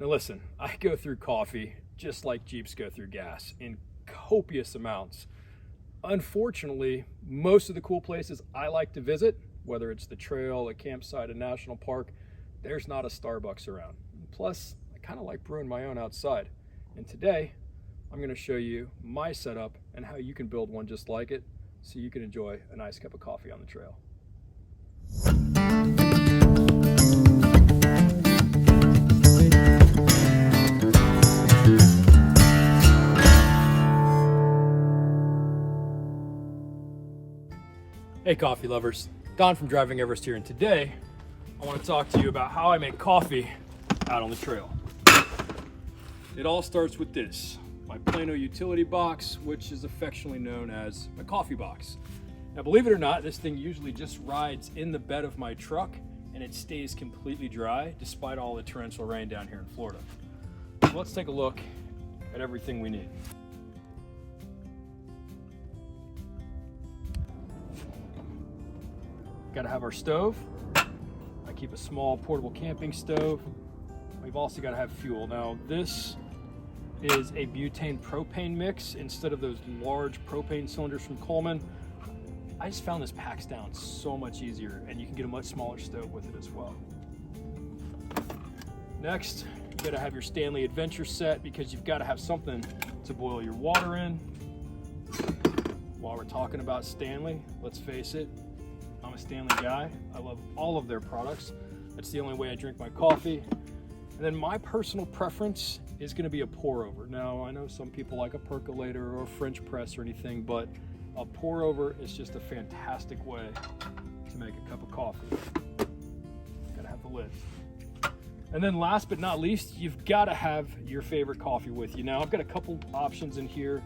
Now listen, I go through coffee just like Jeeps go through gas in copious amounts. Unfortunately, most of the cool places I like to visit, whether it's the trail, a campsite, a national park, there's not a Starbucks around. Plus, I kind of like brewing my own outside. And today, I'm going to show you my setup and how you can build one just like it so you can enjoy a nice cup of coffee on the trail. Hey coffee lovers, Don from Driving Everest here, and today I want to talk to you about how I make coffee out on the trail. It all starts with this, my Plano utility box, which is affectionately known as my coffee box. Now believe it or not, this thing usually just rides in the bed of my truck and it stays completely dry despite all the torrential rain down here in Florida. So let's take a look at everything we need. Got to have our stove. I keep a small portable camping stove. We've also got to have fuel. Now this is a butane propane mix instead of those large propane cylinders from Coleman. I just found this packs down so much easier, and you can get a much smaller stove with it as well. Next, you got to have your Stanley Adventure set because you've got to have something to boil your water in. While we're talking about Stanley, let's face it, I'm a Stanley guy. I love all of their products. That's the only way I drink my coffee. And then my personal preference is going to be a pour over. Now, I know some people like a percolator or a French press or anything, but a pour over is just a fantastic way to make a cup of coffee. Gotta have the lid. And then last but not least, you've got to have your favorite coffee with you. Now, I've got a couple options in here.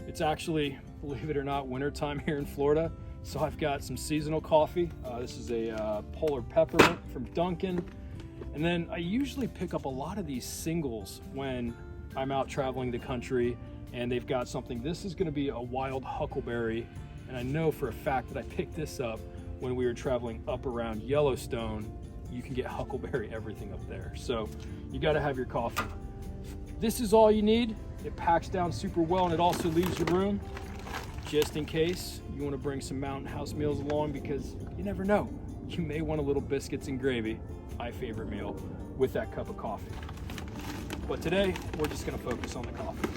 It's actually, believe it or not, wintertime here in Florida. So I've got some seasonal coffee. This is a Polar Peppermint from Dunkin'. And then I usually pick up a lot of these singles when I'm out traveling the country and they've got something. This is gonna be a wild huckleberry. And I know for a fact that I picked this up when we were traveling up around Yellowstone. You can get huckleberry everything up there. So you gotta have your coffee. This is all you need. It packs down super well and it also leaves you room just in case you want to bring some Mountain House meals along, because you never know. You may want a little biscuits and gravy, my favorite meal, with that cup of coffee. But today, we're just going to focus on the coffee.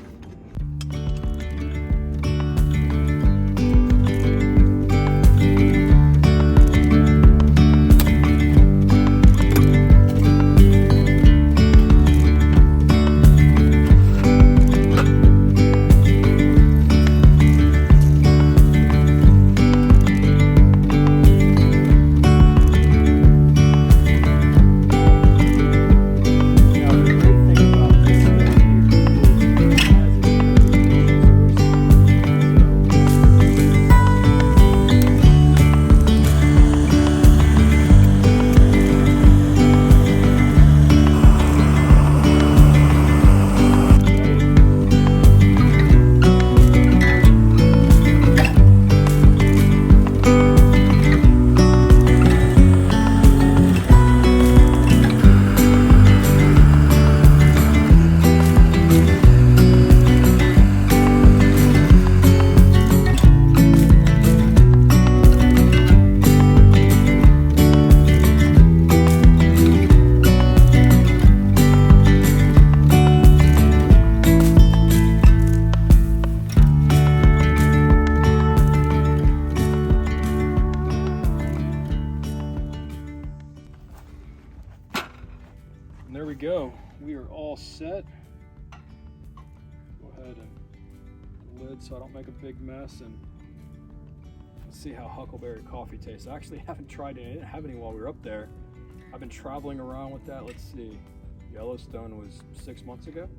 And there we go. We are all set. Go ahead and the lid so I don't make a big mess, and let's see how huckleberry coffee tastes. I actually haven't tried it. I didn't have any while we were up there. I've been traveling around with that. Let's see. Yellowstone was 6 months ago.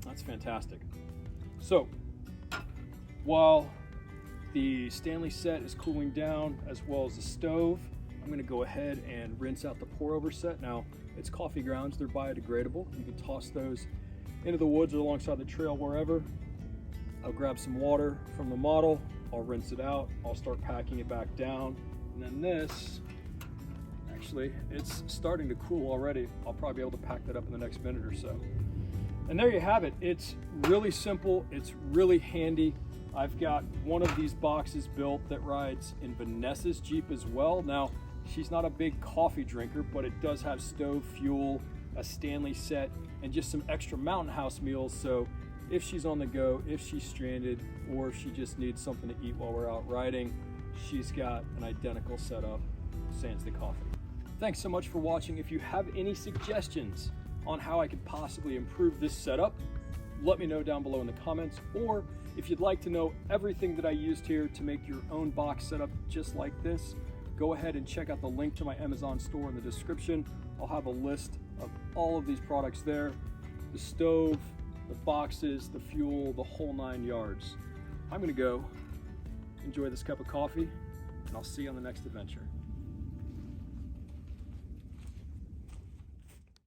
That's fantastic. So, while the Stanley set is cooling down as well as the stove, I'm going to go ahead and rinse out the pour over set. Now, it's coffee grounds, they're biodegradable. You can toss those into the woods or alongside the trail, wherever. I'll grab some water from the MODL, I'll rinse it out, I'll start packing it back down, and And then this, actually, it's starting to cool already. I'll probably be able to pack that up in the next minute or so. And there you have it. It's really simple. It's really handy. I've got one of these boxes built that rides in Vanessa's Jeep as well. Now, she's not a big coffee drinker, but it does have stove fuel, a Stanley set, and just some extra mountain house meals. So if she's on the go, if she's stranded, or if she just needs something to eat while we're out riding, she's got an identical setup, sans the coffee. Thanks so much for watching. If you have any suggestions on how I could possibly improve this setup, let me know down below in the comments. Or if you'd like to know everything that I used here to make your own box setup just like this, go ahead and check out the link to my Amazon store in the description. I'll have a list of all of these products there: the stove, the boxes, the fuel, the whole 9 yards. I'm gonna go enjoy this cup of coffee, and I'll see you on the next adventure.